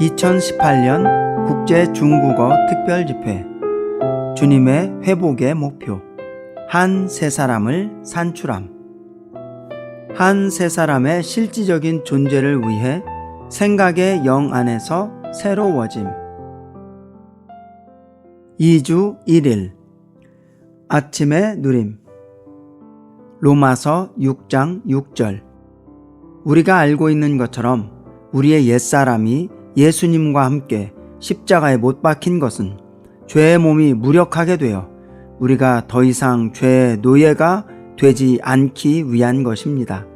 2018년 국제중국어 특별집회 주님의 회복의 목표 한 세 사람을 산출함. 한 세 사람의 실질적인 존재를 위해 생각의 영 안에서 새로워짐. 2주 1일 아침의 누림. 로마서 6장 6절. 우리가 알고 있는 것처럼 우리의 옛사람이 예수님과 함께 십자가에 못 박힌 것은 죄의 몸이 무력하게 되어 우리가 더 이상 죄의 노예가 되지 않기 위한 것입니다.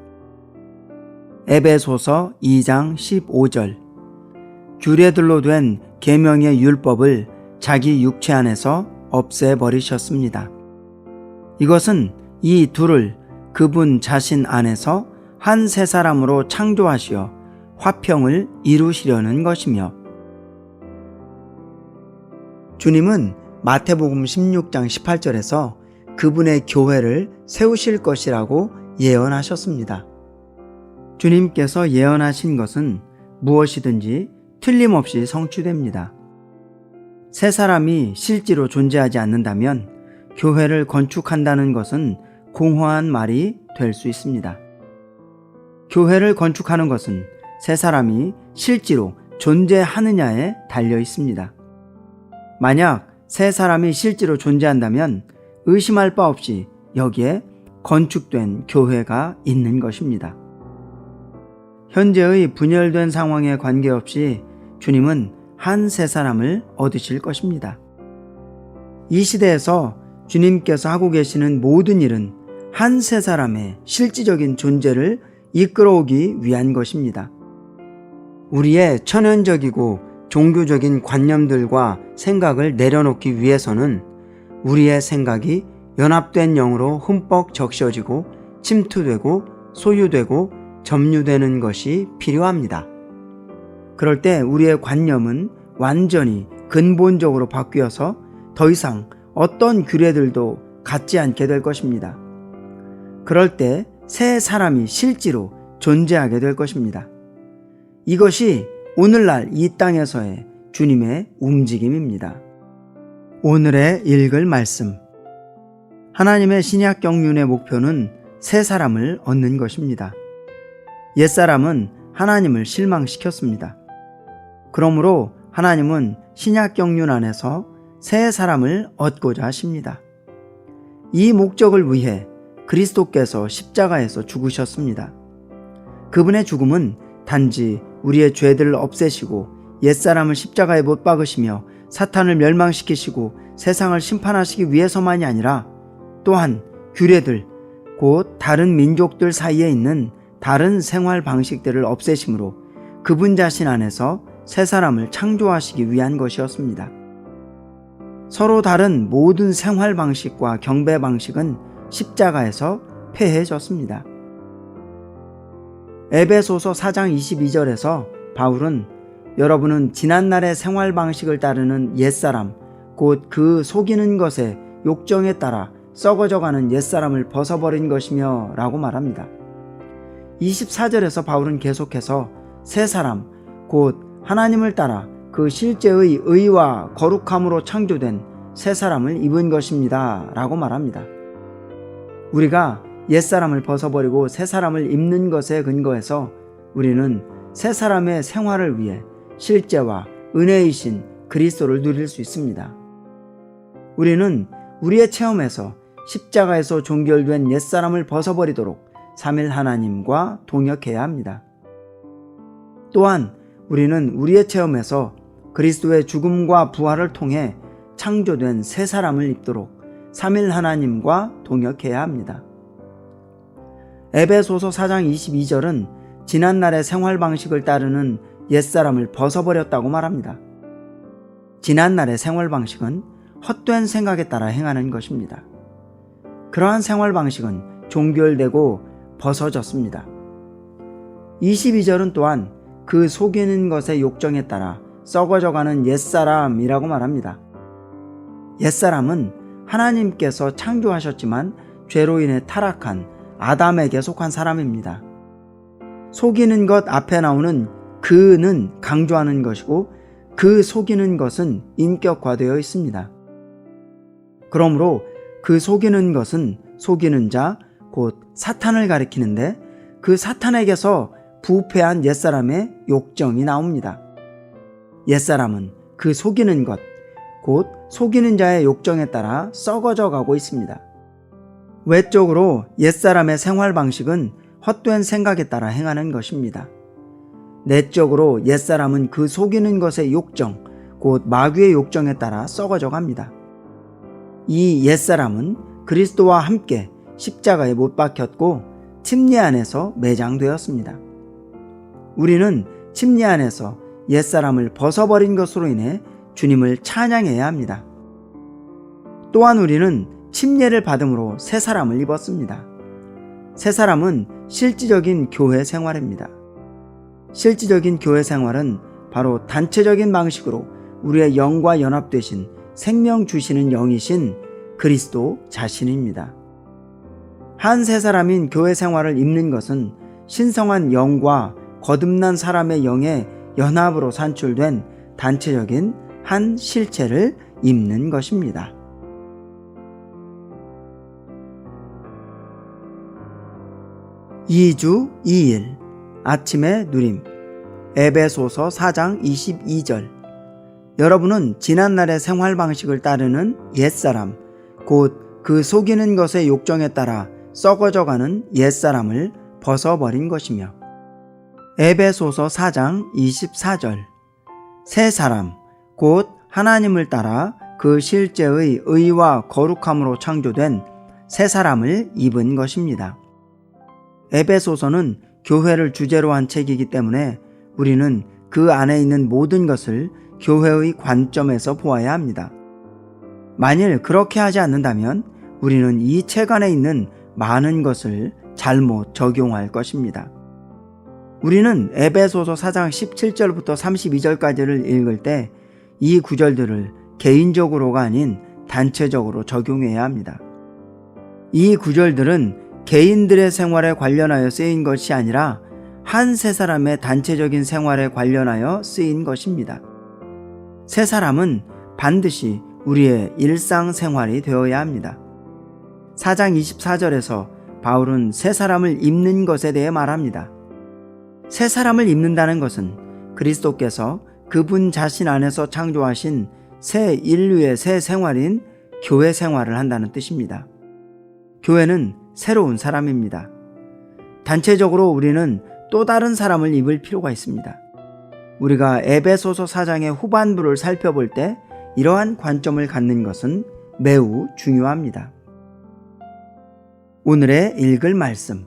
에베소서 2장 15절. 규례들로 된 계명의 율법을 자기 육체 안에서 없애버리셨습니다. 이것은 이 둘을 그분 자신 안에서 한 세 사람으로 창조하시어 화평을 이루시려는 것이며, 주님은 마태복음 16장 18절에서 그분의 교회를 세우실 것이라고 예언하셨습니다. 주님께서 예언하신 것은 무엇이든지 틀림없이 성취됩니다. 세 사람이 실제로 존재하지 않는다면 교회를 건축한다는 것은 공허한 말이 될 수 있습니다. 교회를 건축하는 것은 세 사람이 실제로 존재하느냐에 달려 있습니다. 만약 세 사람이 실제로 존재한다면 의심할 바 없이 여기에 건축된 교회가 있는 것입니다. 현재의 분열된 상황에 관계없이 주님은 한 세 사람을 얻으실 것입니다. 이 시대에서 주님께서 하고 계시는 모든 일은 한 세 사람의 실질적인 존재를 이끌어오기 위한 것입니다. 우리의 천연적이고 종교적인 관념들과 생각을 내려놓기 위해서는 우리의 생각이 연합된 영으로 흠뻑 적셔지고 침투되고 소유되고 점유되는 것이 필요합니다. 그럴 때 우리의 관념은 완전히 근본적으로 바뀌어서 더 이상 어떤 규례들도 갖지 않게 될 것입니다. 그럴 때 세 사람이 실제로 존재하게 될 것입니다. 이것이 오늘날 이 땅에서의 주님의 움직임입니다. 오늘의 읽을 말씀. 하나님의 신약 경륜의 목표는 세 사람을 얻는 것입니다. 옛사람은 하나님을 실망시켰습니다. 그러므로 하나님은 신약 경륜 안에서 세 사람을 얻고자 하십니다. 이 목적을 위해 그리스도께서 십자가에서 죽으셨습니다. 그분의 죽음은 단지 우리의 죄들을 없애시고 옛사람을 십자가에 못 박으시며 사탄을 멸망시키시고 세상을 심판하시기 위해서만이 아니라 또한 규례들, 곧 다른 민족들 사이에 있는 다른 생활 방식들을 없애심으로 그분 자신 안에서 새 사람을 창조하시기 위한 것이었습니다. 서로 다른 모든 생활 방식과 경배 방식은 십자가에서 폐해졌습니다. 에베소서 4장 22절에서 바울은 여러분은 지난날의 생활 방식을 따르는 옛사람, 곧 그 속이는 것의 욕정에 따라 썩어져가는 옛사람을 벗어버린 것이며 라고 말합니다. 24절에서 바울은 계속해서 새 사람, 곧 하나님을 따라 그 실제의 의와 거룩함으로 창조된 새 사람을 입은 것입니다 라고 말합니다. 우리가 옛사람을 벗어버리고 새 사람을 입는 것에 근거해서 우리는 새 사람의 생활을 위해 실제와 은혜이신 그리스도를 누릴 수 있습니다. 우리는 우리의 체험에서 십자가에서 종결된 옛사람을 벗어버리도록 삼일 하나님과 동역해야 합니다. 또한 우리는 우리의 체험에서 그리스도의 죽음과 부활을 통해 창조된 새 사람을 입도록 삼일 하나님과 동역해야 합니다. 에베소서 4장 22절은 지난날의 생활 방식을 따르는 옛사람을 벗어버렸다고 말합니다. 지난날의 생활 방식은 헛된 생각에 따라 행하는 것입니다. 그러한 생활 방식은 종결되고 벗어졌습니다. 22절은 또한 그 속이는 것의 욕정에 따라 썩어져가는 옛사람이라고 말합니다. 옛사람은 하나님께서 창조하셨지만 죄로 인해 타락한 아담에게 속한 사람입니다. 속이는 것 앞에 나오는 그는 강조하는 것이고 그 속이는 것은 인격화되어 있습니다. 그러므로 그 속이는 것은 속이는 자, 곧 사탄을 가리키는데 그 사탄에게서 부패한 옛사람의 욕정이 나옵니다. 옛사람은 그 속이는 것, 곧 속이는 자의 욕정에 따라 썩어져 가고 있습니다. 외적으로 옛사람의 생활 방식은 헛된 생각에 따라 행하는 것입니다. 내적으로 옛사람은 그 속이는 것의 욕정, 곧 마귀의 욕정에 따라 썩어져 갑니다. 이 옛사람은 그리스도와 함께 십자가에 못 박혔고 침례 안에서 매장되었습니다. 우리는 침례 안에서 옛사람을 벗어버린 것으로 인해 주님을 찬양해야 합니다. 또한 우리는 침례를 받음으로 새 사람을 입었습니다. 새 사람은 실질적인 교회 생활입니다. 실질적인 교회 생활은 바로 단체적인 방식으로 우리의 영과 연합되신 생명 주시는 영이신 그리스도 자신입니다. 한 새 사람인 교회 생활을 입는 것은 신성한 영과 거듭난 사람의 영의 연합으로 산출된 단체적인 한 실체를 입는 것입니다. (2주 2일) 아침의 누림. 에베소서 4장 22절. 여러분은 지난날의 생활 방식을 따르는 옛사람, 곧 그 속이는 것의 욕정에 따라 썩어져가는 옛사람을 벗어버린 것이며. 에베소서 4장 24절. 새 사람, 곧 하나님을 따라 그 실제의 의와 거룩함으로 창조된 새 사람을 입은 것입니다. 에베소서는 교회를 주제로 한 책이기 때문에 우리는 그 안에 있는 모든 것을 교회의 관점에서 보아야 합니다. 만일 그렇게 하지 않는다면 우리는 이 책 안에 있는 많은 것을 잘못 적용할 것입니다. 우리는 에베소서 4장 17절부터 32절까지를 읽을 때 이 구절들을 개인적으로가 아닌 단체적으로 적용해야 합니다. 이 구절들은 개인들의 생활에 관련하여 쓰인 것이 아니라 한 세 사람의 단체적인 생활에 관련하여 쓰인 것입니다. 세 사람은 반드시 우리의 일상생활이 되어야 합니다. 4장 24절에서 바울은 새 사람을 입는 것에 대해 말합니다. 새 사람을 입는다는 것은 그리스도께서 그분 자신 안에서 창조하신 새 인류의 새 생활인 교회 생활을 한다는 뜻입니다. 교회는 새로운 사람입니다. 단체적으로 우리는 또 다른 사람을 입을 필요가 있습니다. 우리가 에베소서 4장의 후반부를 살펴볼 때 이러한 관점을 갖는 것은 매우 중요합니다. 오늘의 읽을 말씀.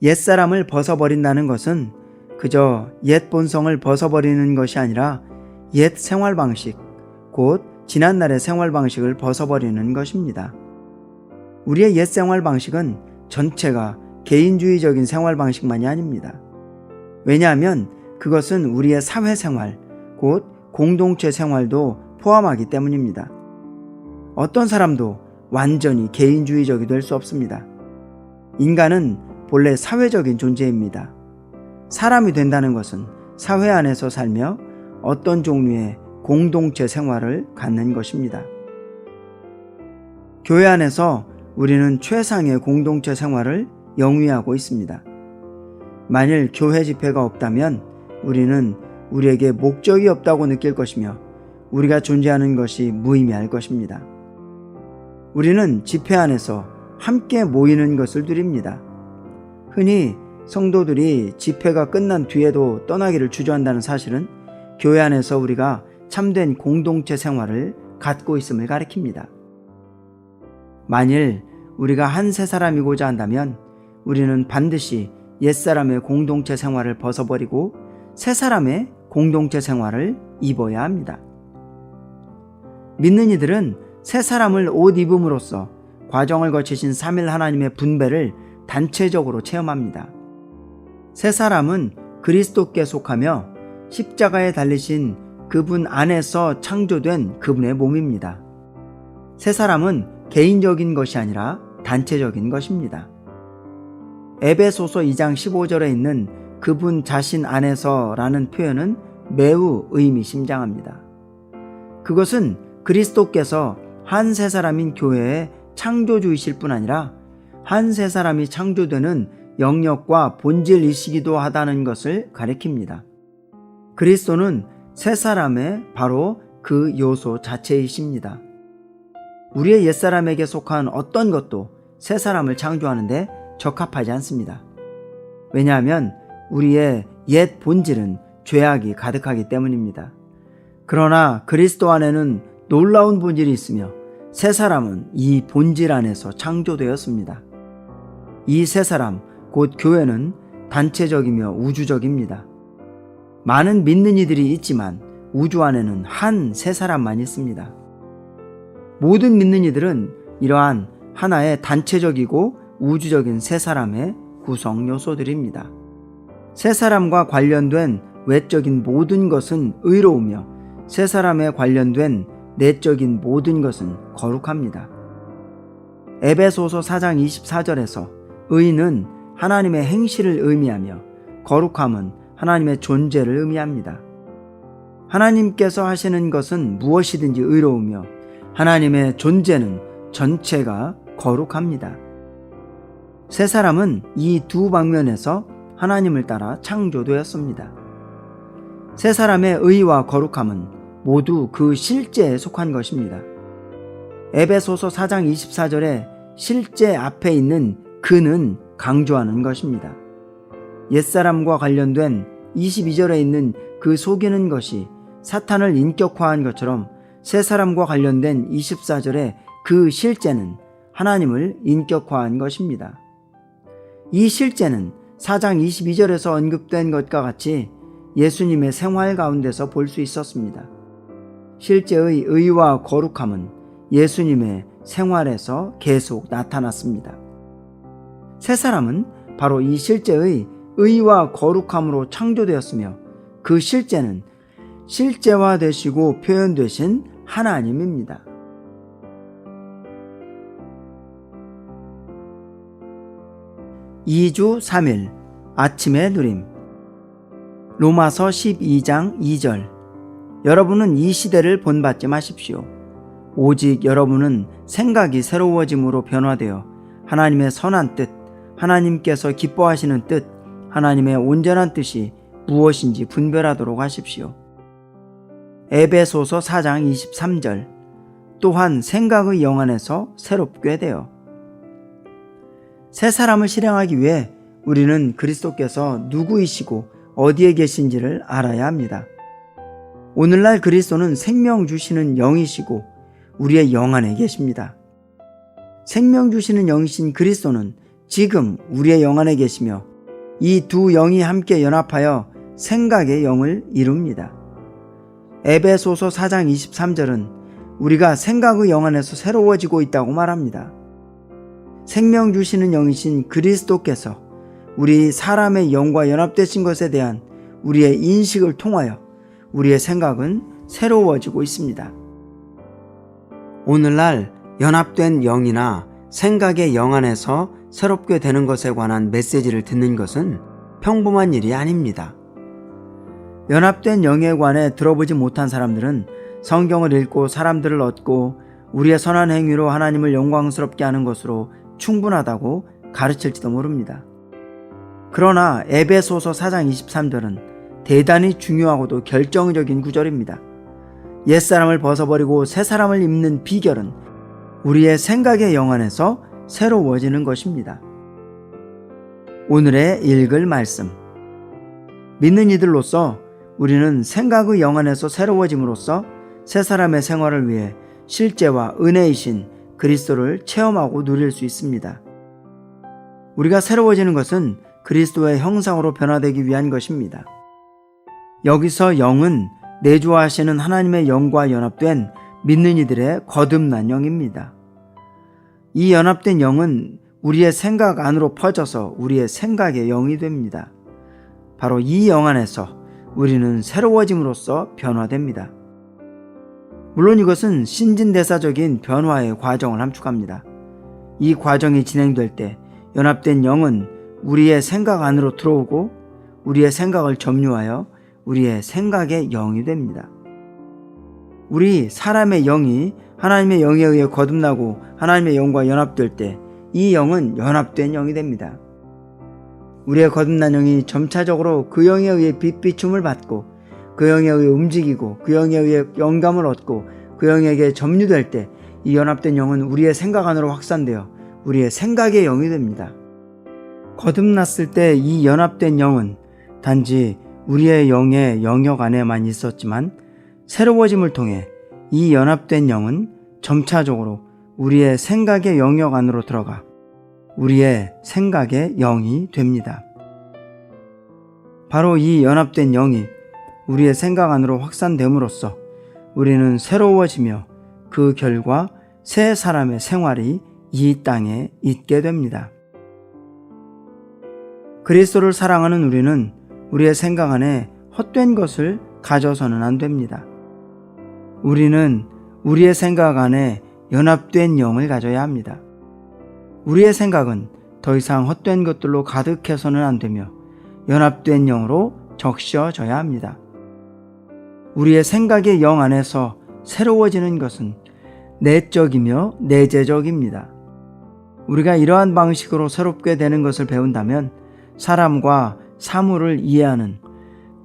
옛사람을 벗어버린다는 것은 그저 옛 본성을 벗어버리는 것이 아니라 옛 생활 방식, 곧 지난날의 생활 방식을 벗어버리는 것입니다. 우리의 옛 생활 방식은 전체가 개인주의적인 생활 방식만이 아닙니다. 왜냐하면 그것은 우리의 사회생활, 곧 공동체 생활도 포함하기 때문입니다. 어떤 사람도 완전히 개인주의적이 될 수 없습니다. 인간은 본래 사회적인 존재입니다. 사람이 된다는 것은 사회 안에서 살며 어떤 종류의 공동체 생활을 갖는 것입니다. 교회 안에서 우리는 최상의 공동체 생활을 영위하고 있습니다. 만일 교회 집회가 없다면 우리는 우리에게 목적이 없다고 느낄 것이며 우리가 존재하는 것이 무의미할 것입니다. 우리는 집회 안에서 함께 모이는 것을 누립니다. 흔히 성도들이 집회가 끝난 뒤에도 떠나기를 주저한다는 사실은 교회 안에서 우리가 참된 공동체 생활을 갖고 있음을 가리킵니다. 만일 우리가 한 새 사람이고자 한다면 우리는 반드시 옛사람의 공동체 생활을 벗어버리고 새 사람의 공동체 생활을 입어야 합니다. 믿는 이들은 새 사람을 옷 입음으로써 과정을 거치신 3일 하나님의 분배를 단체적으로 체험합니다. 새 사람은 그리스도께 속하며 십자가에 달리신 그분 안에서 창조된 그분의 몸입니다. 새 사람은 개인적인 것이 아니라 단체적인 것입니다. 에베소서 2장 15절에 있는 그분 자신 안에서라는 표현은 매우 의미심장합니다. 그것은 그리스도께서 한 세 사람인 교회의 창조주이실 뿐 아니라 한 세 사람이 창조되는 영역과 본질이시기도 하다는 것을 가리킵니다. 그리스도는 세 사람의 바로 그 요소 자체이십니다. 우리의 옛사람에게 속한 어떤 것도 새 사람을 창조하는데 적합하지 않습니다. 왜냐하면 우리의 옛 본질은 죄악이 가득하기 때문입니다. 그러나 그리스도 안에는 놀라운 본질이 있으며 새 사람은 이 본질 안에서 창조되었습니다. 이 새 사람, 곧 교회는 단체적이며 우주적입니다. 많은 믿는 이들이 있지만 우주 안에는 한 새 사람만 있습니다. 모든 믿는 이들은 이러한 하나의 단체적이고 우주적인 새 사람의 구성 요소들입니다. 새 사람과 관련된 외적인 모든 것은 의로우며 새 사람에 관련된 내적인 모든 것은 거룩합니다. 에베소서 4장 24절에서 의는 하나님의 행실을 의미하며 거룩함은 하나님의 존재를 의미합니다. 하나님께서 하시는 것은 무엇이든지 의로우며 하나님의 존재는 전체가 거룩합니다. 새 사람은 이 두 방면에서 하나님을 따라 창조되었습니다. 새 사람의 의와 거룩함은 모두 그 실제에 속한 것입니다. 에베소서 4장 24절에 실제 앞에 있는 그는 강조하는 것입니다. 옛사람과 관련된 22절에 있는 그 속이는 것이 사탄을 인격화한 것처럼 새 사람과 관련된 24절의 그 실제는 하나님을 인격화한 것입니다. 이 실제는 4장 22절에서 언급된 것과 같이 예수님의 생활 가운데서 볼 수 있었습니다. 실제의 의와 거룩함은 예수님의 생활에서 계속 나타났습니다. 새 사람은 바로 이 실제의 의와 거룩함으로 창조되었으며 그 실제는 실제화되시고 표현되신 하나님입니다. (2주 3일) 아침의 누림. 로마서 12장 2절. 여러분은 이 시대를 본받지 마십시오. 오직 여러분은 생각이 새로워짐으로 변화되어 하나님의 선한 뜻, 하나님께서 기뻐하시는 뜻, 하나님의 온전한 뜻이 무엇인지 분별하도록 하십시오. 에베소서 4장 23절. 또한 생각의 영안에서 새롭게 되어. 새 사람을 실행하기 위해 우리는 그리스도께서 누구이시고 어디에 계신지를 알아야 합니다. 오늘날 그리스도는 생명 주시는 영이시고 우리의 영 안에 계십니다. 생명 주시는 영이신 그리스도는 지금 우리의 영 안에 계시며 이 두 영이 함께 연합하여 생각의 영을 이룹니다. 에베소서 4장 23절은 우리가 생각의 영 안에서 새로워지고 있다고 말합니다. 생명 주시는 영이신 그리스도께서 우리 사람의 영과 연합되신 것에 대한 우리의 인식을 통하여 우리의 생각은 새로워지고 있습니다. 오늘날 연합된 영이나 생각의 영 안에서 새롭게 되는 것에 관한 메시지를 듣는 것은 평범한 일이 아닙니다. 연합된 영에 관해 들어보지 못한 사람들은 성경을 읽고 사람들을 얻고 우리의 선한 행위로 하나님을 영광스럽게 하는 것으로 충분하다고 가르칠지도 모릅니다. 그러나 에베소서 4장 23절은 대단히 중요하고도 결정적인 구절입니다. 옛사람을 벗어버리고 새사람을 입는 비결은 우리의 생각의 영 안에서 새로워지는 것입니다. 오늘의 읽을 말씀. 믿는 이들로서 우리는 생각의 영 안에서 새로워짐으로써 새사람의 생활을 위해 실제와 은혜이신 그리스도를 체험하고 누릴 수 있습니다. 우리가 새로워지는 것은 그리스도의 형상으로 변화되기 위한 것입니다. 여기서 영은 내주하시는 하나님의 영과 연합된 믿는 이들의 거듭난 영입니다. 이 연합된 영은 우리의 생각 안으로 퍼져서 우리의 생각의 영이 됩니다. 바로 이 영 안에서 우리는 새로워짐으로써 변화됩니다. 물론 이것은 신진대사적인 변화의 과정을 함축합니다. 이 과정이 진행될 때 연합된 영은 우리의 생각 안으로 들어오고 우리의 생각을 점유하여 우리의 생각의 영이 됩니다. 우리 사람의 영이 하나님의 영에 의해 거듭나고 하나님의 영과 연합될 때 이 영은 연합된 영이 됩니다. 우리의 거듭난 영이 점차적으로 그 영에 의해 빛비춤을 받고 그 영에 의해 움직이고 그 영에 의해 영감을 얻고 그 영에게 점유될 때 이 연합된 영은 우리의 생각 안으로 확산되어 우리의 생각의 영이 됩니다. 거듭났을 때 이 연합된 영은 단지 우리의 영의 영역 안에만 있었지만 새로워짐을 통해 이 연합된 영은 점차적으로 우리의 생각의 영역 안으로 들어가 우리의 생각의 영이 됩니다. 바로 이 연합된 영이 우리의 생각 안으로 확산됨으로써 우리는 새로워지며 그 결과 새 사람의 생활이 이 땅에 있게 됩니다. 그리스도를 사랑하는 우리는 우리의 생각 안에 헛된 것을 가져서는 안 됩니다. 우리는 우리의 생각 안에 연합된 영을 가져야 합니다. 우리의 생각은 더 이상 헛된 것들로 가득해서는 안 되며 연합된 영으로 적셔져야 합니다. 우리의 생각의 영 안에서 새로워지는 것은 내적이며 내재적입니다. 우리가 이러한 방식으로 새롭게 되는 것을 배운다면 사람과 사물을 이해하는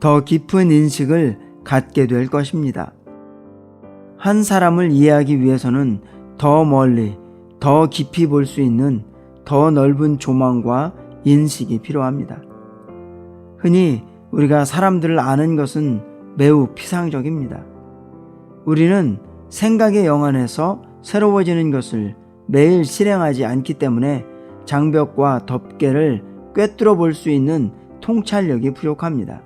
더 깊은 인식을 갖게 될 것입니다. 한 사람을 이해하기 위해서는 더 멀리, 더 깊이 볼 수 있는 더 넓은 조망과 인식이 필요합니다. 흔히 우리가 사람들을 아는 것은 매우 피상적입니다. 우리는 생각의 영 안에서 새로워지는 것을 매일 실행하지 않기 때문에 장벽과 덮개를 꿰뚫어 볼 수 있는 통찰력이 부족합니다.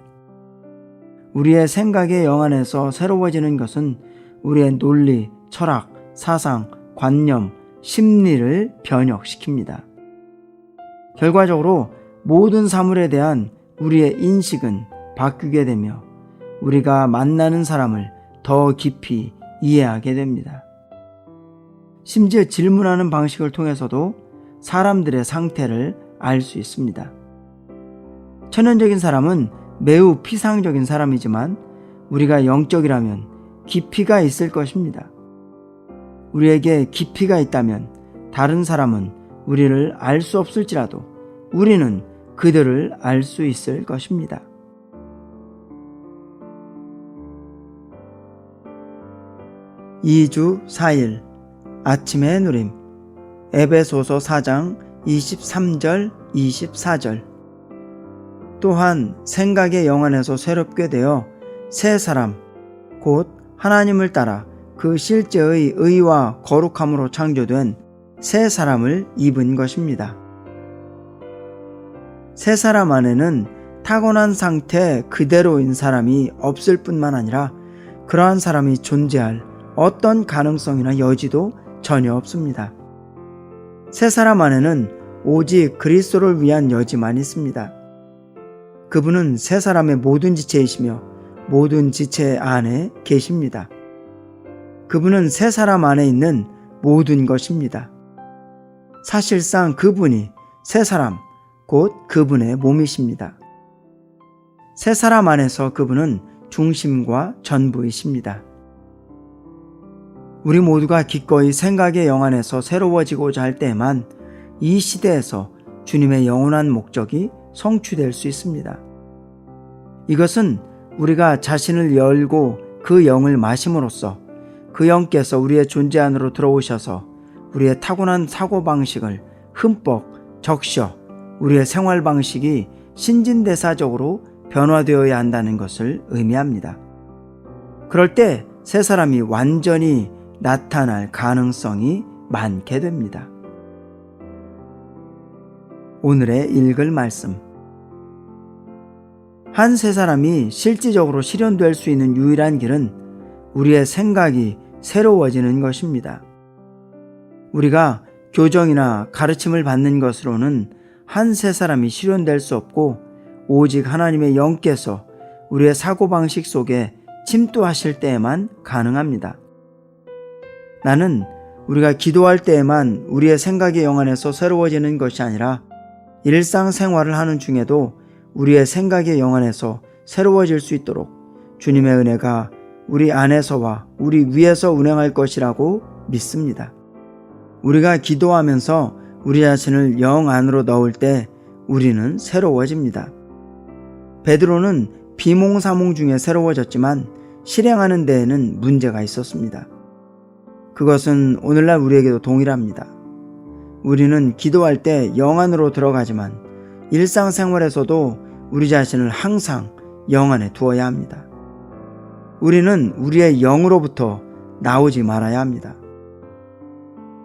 우리의 생각의 영 안에서 새로워지는 것은 우리의 논리, 철학, 사상, 관념, 심리를 변혁시킵니다. 결과적으로 모든 사물에 대한 우리의 인식은 바뀌게 되며 우리가 만나는 사람을 더 깊이 이해하게 됩니다. 심지어 질문하는 방식을 통해서도 사람들의 상태를 알 수 있습니다. 천연적인 사람은 매우 피상적인 사람이지만 우리가 영적이라면 깊이가 있을 것입니다. 우리에게 깊이가 있다면 다른 사람은 우리를 알 수 없을지라도 우리는 그들을 알 수 있을 것입니다. (2주 4일) 아침의 누림 에베소서 4장 23절 24절 또한 생각의 영 안에서 새롭게 되어 새 사람 곧 하나님을 따라 그 실제의 의와 거룩함으로 창조된 새 사람을 입은 것입니다. 새 사람 안에는 타고난 상태 그대로인 사람이 없을 뿐만 아니라 그러한 사람이 존재할 어떤 가능성이나 여지도 전혀 없습니다. 새 사람 안에는 오직 그리스도를 위한 여지만 있습니다. 그분은 새 사람의 모든 지체이시며 모든 지체 안에 계십니다. 그분은 새 사람 안에 있는 모든 것입니다. 사실상 그분이 새 사람, 곧 그분의 몸이십니다. 새 사람 안에서 그분은 중심과 전부이십니다. 우리 모두가 기꺼이 생각의 영 안에서 새로워지고자 할 때에만 이 시대에서 주님의 영원한 목적이 성취될 수 있습니다. 이것은 우리가 자신을 열고 그 영을 마심으로써 그 영께서 우리의 존재 안으로 들어오셔서 우리의 타고난 사고방식을 흠뻑 적셔 우리의 생활 방식이 신진대사적으로 변화되어야 한다는 것을 의미합니다. 그럴 때 새 사람이 완전히 나타날 가능성이 많게 됩니다. 오늘의 읽을 말씀 한 새 사람이 실질적으로 실현될 수 있는 유일한 길은 우리의 생각이 새로워지는 것입니다. 우리가 교정이나 가르침을 받는 것으로는 한 새 사람이 실현될 수 없고 오직 하나님의 영께서 우리의 사고방식 속에 침투하실 때에만 가능합니다. 나는 우리가 기도할 때에만 우리의 생각의 영 안에서 새로워지는 것이 아니라 일상생활을 하는 중에도 우리의 생각의 영안에서 새로워질 수 있도록 주님의 은혜가 우리 안에서와 우리 위에서 운행할 것이라고 믿습니다. 우리가 기도하면서 우리 자신을 영 안으로 넣을 때 우리는 새로워집니다. 베드로는 비몽사몽 중에 새로워졌지만 실행하는 데에는 문제가 있었습니다. 그것은 오늘날 우리에게도 동일합니다. 우리는 기도할 때 영 안으로 들어가지만 일상생활에서도 우리 자신을 항상 영 안에 두어야 합니다. 우리는 우리의 영으로부터 나오지 말아야 합니다.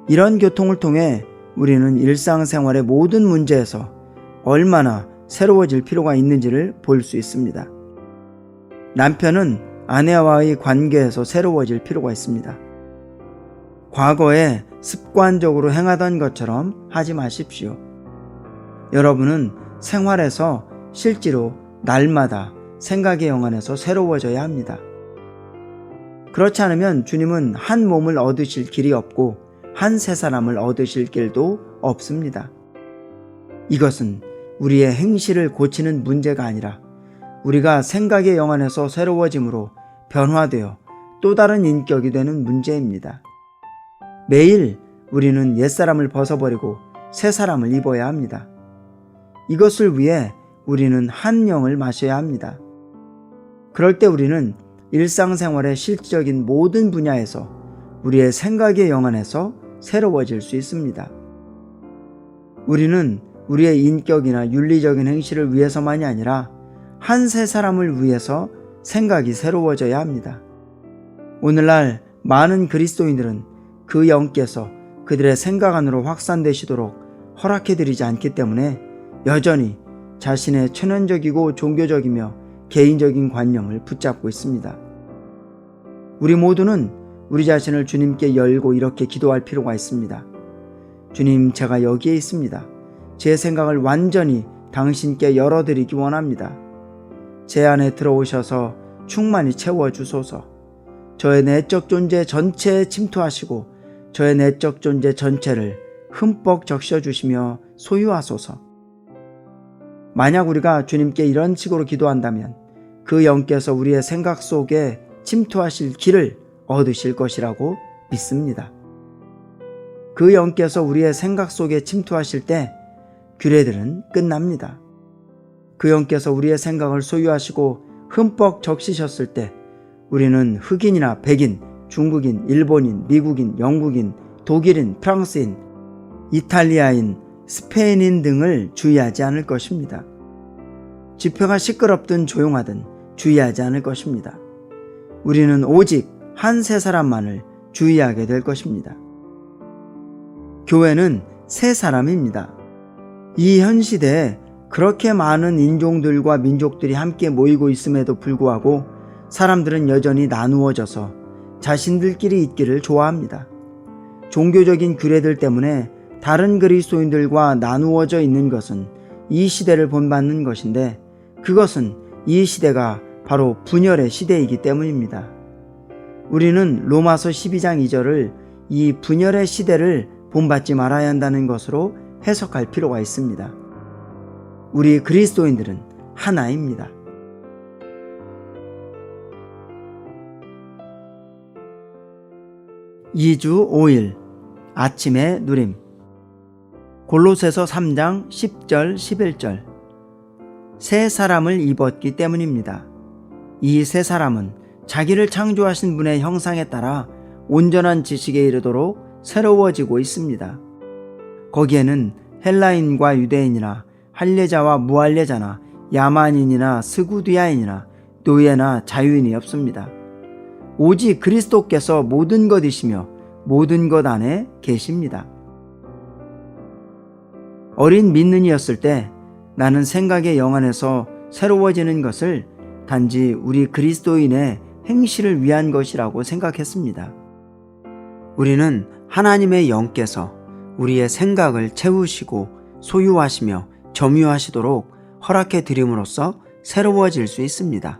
이런 교통을 통해 우리는 일상생활의 모든 문제에서 얼마나 새로워질 필요가 있는지를 볼 수 있습니다. 남편은 아내와의 관계에서 새로워질 필요가 있습니다. 과거에 습관적으로 행하던 것처럼 하지 마십시오. 여러분은 생활에서 실제로 날마다 생각의 영안에서 새로워져야 합니다. 그렇지 않으면 주님은 한 몸을 얻으실 길이 없고 한 새 사람을 얻으실 길도 없습니다. 이것은 우리의 행실을 고치는 문제가 아니라 우리가 생각의 영안에서 새로워짐으로 변화되어 또 다른 인격이 되는 문제입니다. 매일 우리는 옛사람을 벗어버리고 새 사람을 입어야 합니다. 이것을 위해 우리는 한 영을 마셔야 합니다. 그럴 때 우리는 일상생활의 실질적인 모든 분야에서 우리의 생각의 영안에서 새로워질 수 있습니다. 우리는 우리의 인격이나 윤리적인 행실을 위해서만이 아니라 한 새 사람을 위해서 생각이 새로워져야 합니다. 오늘날 많은 그리스도인들은 그 영께서 그들의 생각 안으로 확산되시도록 허락해드리지 않기 때문에 여전히 자신의 천연적이고 종교적이며 개인적인 관념을 붙잡고 있습니다. 우리 모두는 우리 자신을 주님께 열고 이렇게 기도할 필요가 있습니다. 주님, 제가 여기에 있습니다. 제 생각을 완전히 당신께 열어드리기 원합니다. 제 안에 들어오셔서 충만히 채워주소서. 저의 내적 존재 전체에 침투하시고 저의 내적 존재 전체를 흠뻑 적셔주시며 소유하소서. 만약 우리가 주님께 이런 식으로 기도한다면 그 영께서 우리의 생각 속에 침투하실 길을 얻으실 것이라고 믿습니다. 그 영께서 우리의 생각 속에 침투하실 때 규례들은 끝납니다. 그 영께서 우리의 생각을 소유하시고 흠뻑 적시셨을 때 우리는 흑인이나 백인, 중국인, 일본인, 미국인, 영국인, 독일인, 프랑스인, 이탈리아인, 스페인인 등을 주의하지 않을 것입니다. 집회가 시끄럽든 조용하든 주의하지 않을 것입니다. 우리는 오직 한 세 사람만을 주의하게 될 것입니다. 교회는 세 사람입니다. 이 현 시대에 그렇게 많은 인종들과 민족들이 함께 모이고 있음에도 불구하고 사람들은 여전히 나누어져서 자신들끼리 있기를 좋아합니다. 종교적인 규례들 때문에 다른 그리스도인들과 나누어져 있는 것은 이 시대를 본받는 것인데 그것은 이 시대가 바로 분열의 시대이기 때문입니다. 우리는 로마서 12장 2절을 이 분열의 시대를 본받지 말아야 한다는 것으로 해석할 필요가 있습니다. 우리 그리스도인들은 하나입니다. (2주 5일) 아침의 누림. 골로새서 3장 10절 11절. 새 사람을 입었기 때문입니다. 이 새 사람은 자기를 창조하신 분의 형상에 따라 온전한 지식에 이르도록 새로워지고 있습니다. 거기에는 헬라인과 유대인이나 할례자와 무할례자나 야만인이나 스구디아인이나 노예나 자유인이 없습니다. 오직 그리스도께서 모든 것이시며 모든 것 안에 계십니다. 어린 믿는 이였을 때 나는 생각의 영안에서 새로워지는 것을 단지 우리 그리스도인의 행실을 위한 것이라고 생각했습니다. 우리는 하나님의 영께서 우리의 생각을 채우시고 소유하시며 점유하시도록 허락해 드림으로써 새로워질 수 있습니다.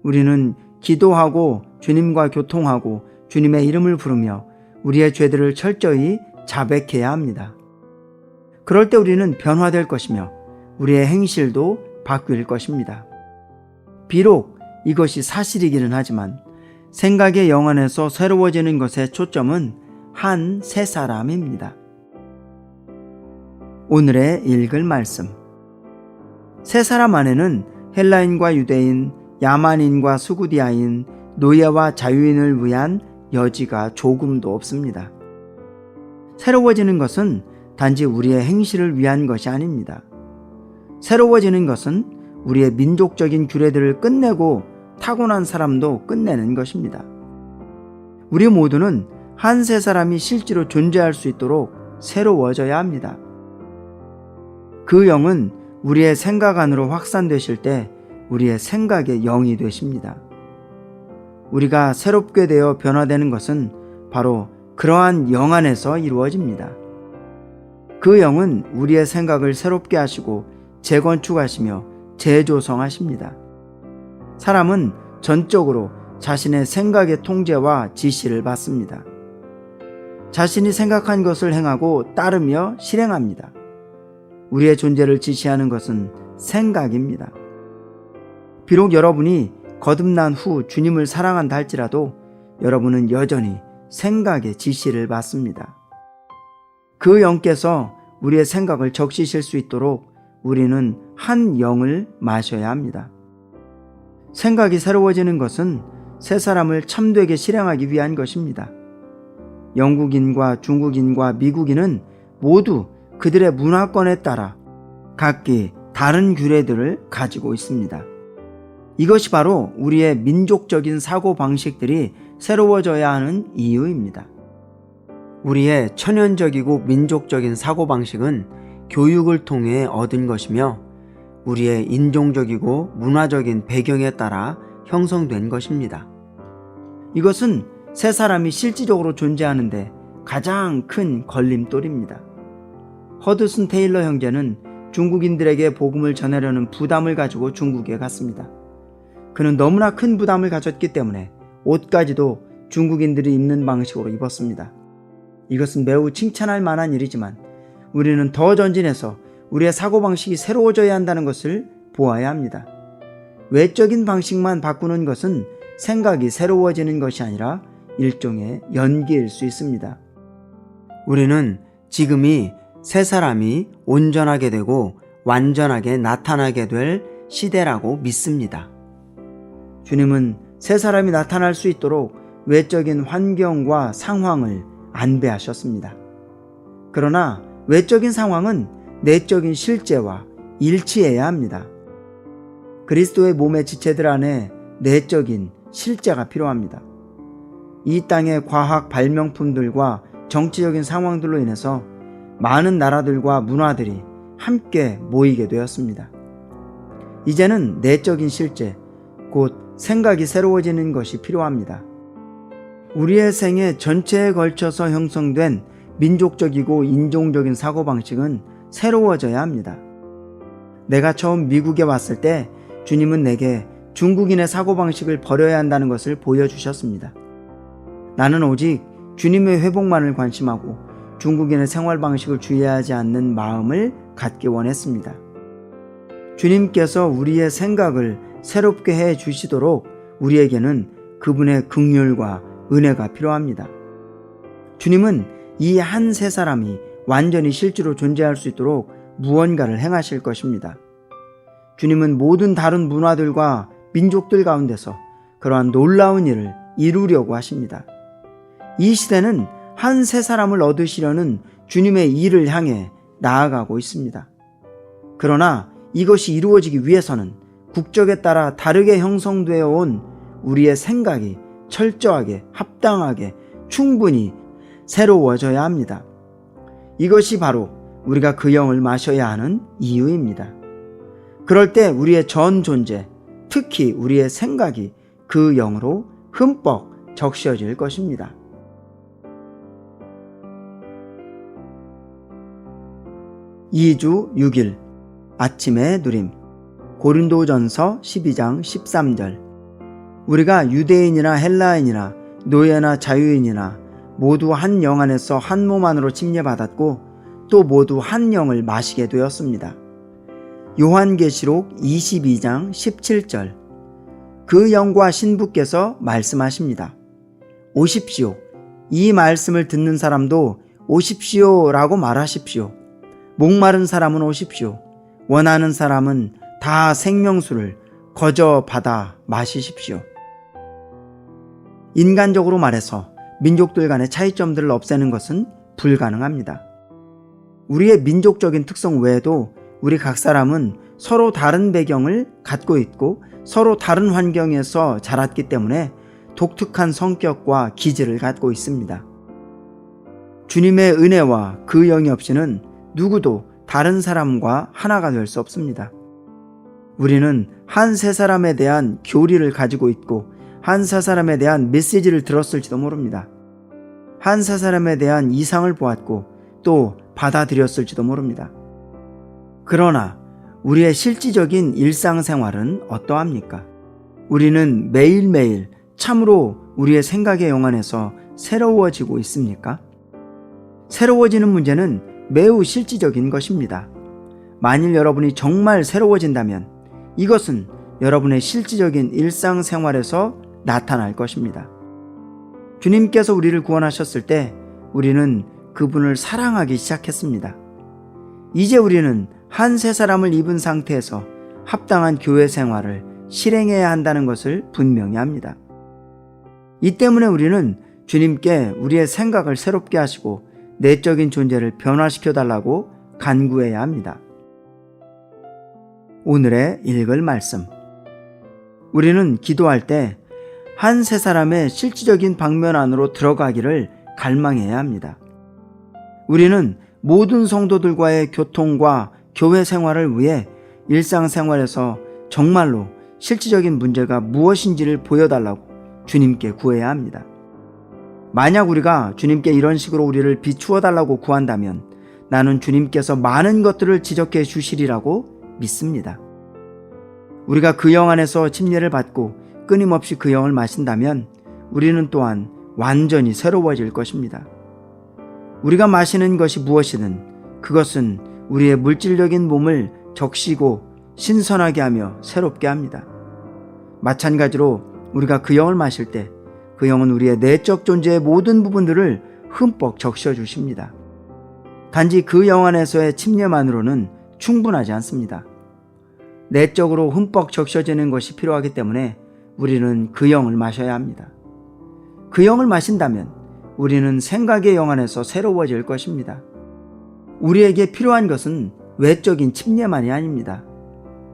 우리는 기도하고 주님과 교통하고 주님의 이름을 부르며 우리의 죄들을 철저히 자백해야 합니다. 그럴 때 우리는 변화될 것이며 우리의 행실도 바뀔 것입니다. 비록 이것이 사실이기는 하지만 생각의 영 안에서 새로워지는 것의 초점은 한 세 사람입니다. 오늘의 읽을 말씀. 세 사람 안에는 헬라인과 유대인, 야만인과 수구디아인, 노예와 자유인을 위한 여지가 조금도 없습니다. 새로워지는 것은 단지 우리의 행실을 위한 것이 아닙니다. 새로워지는 것은 우리의 민족적인 규례들을 끝내고 타고난 사람도 끝내는 것입니다. 우리 모두는 한 세 사람이 실제로 존재할 수 있도록 새로워져야 합니다. 그 영은 우리의 생각 안으로 확산되실 때 우리의 생각의 영이 되십니다. 우리가 새롭게 되어 변화되는 것은 바로 그러한 영 안에서 이루어집니다. 그 영은 우리의 생각을 새롭게 하시고 재건축하시며 재조성하십니다. 사람은 전적으로 자신의 생각의 통제와 지시를 받습니다. 자신이 생각한 것을 행하고 따르며 실행합니다. 우리의 존재를 지시하는 것은 생각입니다. 비록 여러분이 거듭난 후 주님을 사랑한다 할지라도 여러분은 여전히 생각의 지시를 받습니다. 그 영께서 우리의 생각을 적시실 수 있도록 우리는 한 영을 마셔야 합니다. 생각이 새로워지는 것은 새 사람을 참되게 실행하기 위한 것입니다. 영국인과 중국인과 미국인은 모두 그들의 문화권에 따라 각기 다른 규례들을 가지고 있습니다. 이것이 바로 우리의 민족적인 사고방식들이 새로워져야 하는 이유입니다. 우리의 천연적이고 민족적인 사고방식은 교육을 통해 얻은 것이며 우리의 인종적이고 문화적인 배경에 따라 형성된 것입니다. 이것은 세 사람이 실질적으로 존재하는데 가장 큰 걸림돌입니다. 허드슨 테일러 형제는 중국인들에게 복음을 전하려는 부담을 가지고 중국에 갔습니다. 그는 너무나 큰 부담을 가졌기 때문에 옷까지도 중국인들이 입는 방식으로 입었습니다. 이것은 매우 칭찬할 만한 일이지만 우리는 더 전진해서 우리의 사고방식이 새로워져야 한다는 것을 보아야 합니다. 외적인 방식만 바꾸는 것은 생각이 새로워지는 것이 아니라 일종의 연기일 수 있습니다. 우리는 지금이 새 사람이 온전하게 되고 완전하게 나타나게 될 시대라고 믿습니다. 주님은 새 사람이 나타날 수 있도록 외적인 환경과 상황을 안배하셨습니다. 그러나 외적인 상황은 내적인 실제와 일치해야 합니다. 그리스도의 몸의 지체들 안에 내적인 실제가 필요합니다. 이 땅의 과학 발명품들과 정치적인 상황들로 인해서 많은 나라들과 문화들이 함께 모이게 되었습니다. 이제는 내적인 실제, 곧 생각이 새로워지는 것이 필요합니다. 우리의 생애 전체에 걸쳐서 형성된 민족적이고 인종적인 사고방식은 새로워져야 합니다. 내가 처음 미국에 왔을 때 주님은 내게 중국인의 사고방식을 버려야 한다는 것을 보여주셨습니다. 나는 오직 주님의 회복만을 관심하고 중국인의 생활방식을 주의하지 않는 마음을 갖기 원했습니다. 주님께서 우리의 생각을 새롭게 해 주시도록 우리에게는 그분의 긍휼과 은혜가 필요합니다. 주님은 이 한 세 사람이 완전히 실제로 존재할 수 있도록 무언가를 행하실 것입니다. 주님은 모든 다른 문화들과 민족들 가운데서 그러한 놀라운 일을 이루려고 하십니다. 이 시대는 한 세 사람을 얻으시려는 주님의 일을 향해 나아가고 있습니다. 그러나 이것이 이루어지기 위해서는 국적에 따라 다르게 형성되어 온 우리의 생각이 철저하게, 합당하게, 충분히 새로워져야 합니다. 이것이 바로 우리가 그 영을 마셔야 하는 이유입니다. 그럴 때 우리의 전 존재, 특히 우리의 생각이 그 영으로 흠뻑 적셔질 것입니다. (2주 6일) 아침의 누림. 고린도전서 12장 13절. 우리가 유대인이나 헬라인이나 노예나 자유인이나 모두 한 영 안에서 한 몸 안으로 침례받았고 또 모두 한 영을 마시게 되었습니다. 요한계시록 22장 17절. 그 영과 신부께서 말씀하십니다. 오십시오. 이 말씀을 듣는 사람도 오십시오 라고 말하십시오. 목마른 사람은 오십시오. 원하는 사람은 다 생명수를 거저 받아 마시십시오. 인간적으로 말해서 민족들 간의 차이점들을 없애는 것은 불가능합니다. 우리의 민족적인 특성 외에도 우리 각 사람은 서로 다른 배경을 갖고 있고 서로 다른 환경에서 자랐기 때문에 독특한 성격과 기질을 갖고 있습니다. 주님의 은혜와 그 영이 없이는 누구도 다른 사람과 하나가 될 수 없습니다. 우리는 한 세 사람에 대한 교리를 가지고 있고 한 세 사람에 대한 메시지를 들었을지도 모릅니다. 한 세 사람에 대한 이상을 보았고 또 받아들였을지도 모릅니다. 그러나 우리의 실질적인 일상생활은 어떠합니까? 우리는 매일매일 참으로 우리의 생각의 영안에서 새로워지고 있습니까? 새로워지는 문제는 매우 실질적인 것입니다. 만일 여러분이 정말 새로워진다면 이것은 여러분의 실질적인 일상생활에서 나타날 것입니다. 주님께서 우리를 구원하셨을 때 우리는 그분을 사랑하기 시작했습니다. 이제 우리는 한 세 사람을 입은 상태에서 합당한 교회 생활을 실행해야 한다는 것을 분명히 합니다. 이 때문에 우리는 주님께 우리의 생각을 새롭게 하시고 내적인 존재를 변화시켜 달라고 간구해야 합니다. 오늘의 읽을 말씀. 우리는 기도할 때 한 세 사람의 실질적인 방면 안으로 들어가기를 갈망해야 합니다. 우리는 모든 성도들과의 교통과 교회 생활을 위해 일상생활에서 정말로 실질적인 문제가 무엇인지를 보여달라고 주님께 구해야 합니다. 만약 우리가 주님께 이런 식으로 우리를 비추어 달라고 구한다면 나는 주님께서 많은 것들을 지적해 주시리라고 믿습니다. 우리가 그 영 안에서 침례를 받고 끊임없이 그 영을 마신다면 우리는 또한 완전히 새로워질 것입니다. 우리가 마시는 것이 무엇이든 그것은 우리의 물질적인 몸을 적시고 신선하게 하며 새롭게 합니다. 마찬가지로 우리가 그 영을 마실 때 그 영은 우리의 내적 존재의 모든 부분들을 흠뻑 적셔 주십니다. 단지 그 영 안에서의 침례만으로는 충분하지 않습니다. 내적으로 흠뻑 적셔지는 것이 필요하기 때문에 우리는 그 영을 마셔야 합니다. 그 영을 마신다면 우리는 생각의 영 안에서 새로워질 것입니다. 우리에게 필요한 것은 외적인 침례만이 아닙니다.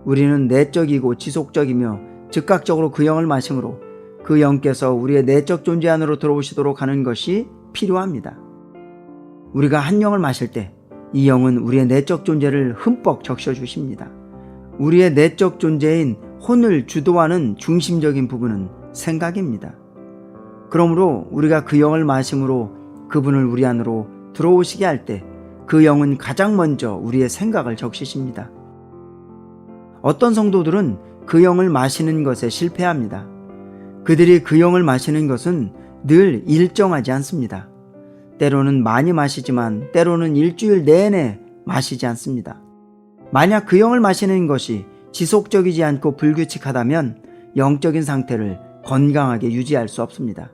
우리는 내적이고 지속적이며 즉각적으로 그 영을 마심으로 그 영께서 우리의 내적 존재 안으로 들어오시도록 하는 것이 필요합니다. 우리가 한 영을 마실 때 이 영은 우리의 내적 존재를 흠뻑 적셔 주십니다. 우리의 내적 존재인 혼을 주도하는 중심적인 부분은 생각입니다. 그러므로 우리가 그 영을 마심으로 그분을 우리 안으로 들어오시게 할 때 그 영은 가장 먼저 우리의 생각을 적시십니다. 어떤 성도들은 그 영을 마시는 것에 실패합니다. 그들이 그 영을 마시는 것은 늘 일정하지 않습니다. 때로는 많이 마시지만 때로는 일주일 내내 마시지 않습니다. 만약 그 영을 마시는 것이 지속적이지 않고 불규칙하다면 영적인 상태를 건강하게 유지할 수 없습니다.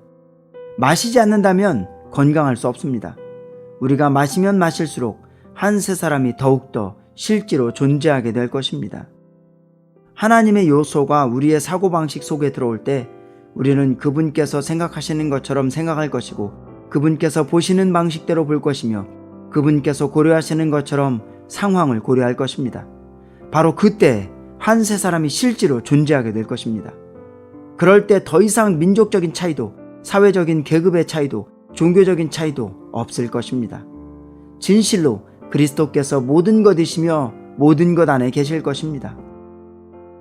마시지 않는다면 건강할 수 없습니다. 우리가 마시면 마실수록 한 세 사람이 더욱더 실제로 존재하게 될 것입니다. 하나님의 요소가 우리의 사고방식 속에 들어올 때 우리는 그분께서 생각하시는 것처럼 생각할 것이고 그분께서 보시는 방식대로 볼 것이며 그분께서 고려하시는 것처럼 상황을 고려할 것입니다. 바로 그때 한 세 사람이 실제로 존재하게 될 것입니다. 그럴 때 더 이상 민족적인 차이도 사회적인 계급의 차이도 종교적인 차이도 없을 것입니다. 진실로 그리스도께서 모든 것이시며 모든 것 안에 계실 것입니다.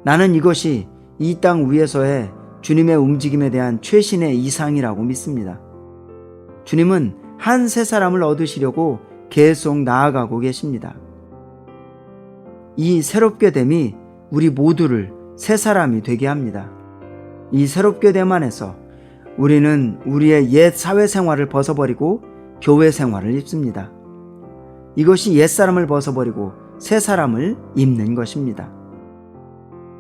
나는 이것이 이 땅 위에서의 주님의 움직임에 대한 최신의 이상이라고 믿습니다. 주님은 한 세 사람을 얻으시려고 계속 나아가고 계십니다. 이 새롭게 됨이 우리 모두를 새 사람이 되게 합니다. 이 새롭게 됨 안에서 우리는 우리의 옛 사회생활을 벗어버리고 교회 생활을 입습니다. 이것이 옛사람을 벗어버리고 새 사람을 입는 것입니다.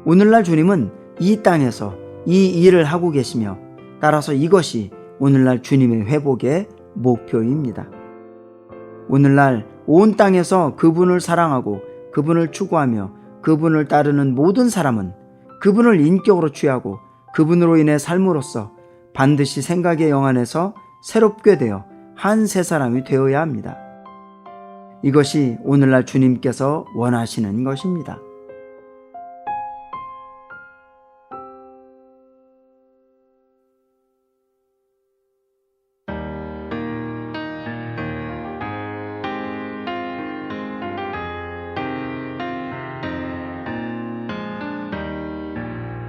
오늘날 주님은 이 땅에서 이 일을 하고 계시며 따라서 이것이 오늘날 주님의 회복의 목표입니다. 오늘날 온 땅에서 그분을 사랑하고 그분을 추구하며 그분을 따르는 모든 사람은 그분을 인격으로 취하고 그분으로 인해 삶으로써 반드시 생각의 영안에서 새롭게 되어 한 새 사람이 되어야 합니다. 이것이 오늘날 주님께서 원하시는 것입니다.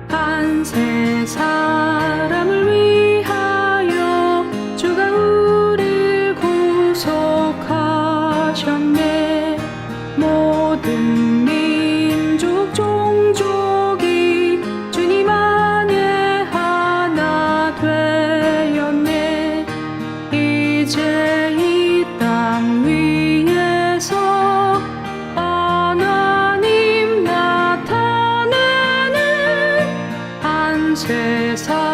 한 새 사람을 위하여 주가 우릴 구속하셨네. 모든 민족 종족이 주님 안에 하나 되었네. 이제 이 땅 위에서 하나님 나타내는 한 새 사람